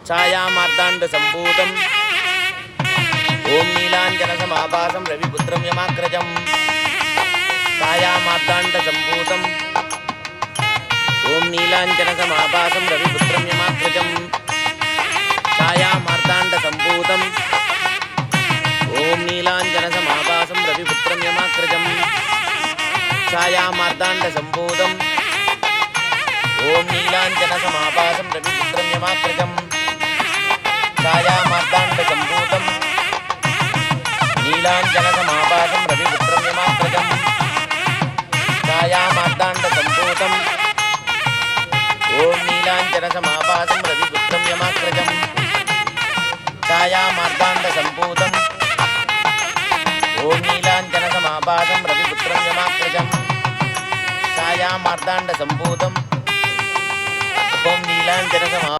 छायामार्ताण्डसम्भूतम् ॐ नीलाञ्जनसमाभासं रविपुत्रं यमाग्रजं छायामार्ताण्डसम्भूतम् ॐ नीलाञ्जनसमाभासं रविपुत्रं यमाग्रजं छायामार्ताण्डसम्भूतम् ॐ नीलाञ्जनसमाभासं रविपुत्रं यमाग्रजं छायामार्ताण्डसम्भूतम् ॐ नीलाञ्जनसमाभासं रविपुत्रं यमाग्रजं छायामार्ताण्डसम्भूतम् नीलाञ्जनसमाभासं रविपुत्रं यमाग्रजं छायामार्ताण्डसम्भूतम् ॐ नीलाञ्जनसमाभासं रविपुत्रं यमाग्रजं छायामार्ताण्डसम्भूतम् ॐ नीलाञ्जनसमाभासं रविपुत्रं यमाग्रजं छायामार्ताण्डसम्भूतम् ॐ नीलाञ्जनसमा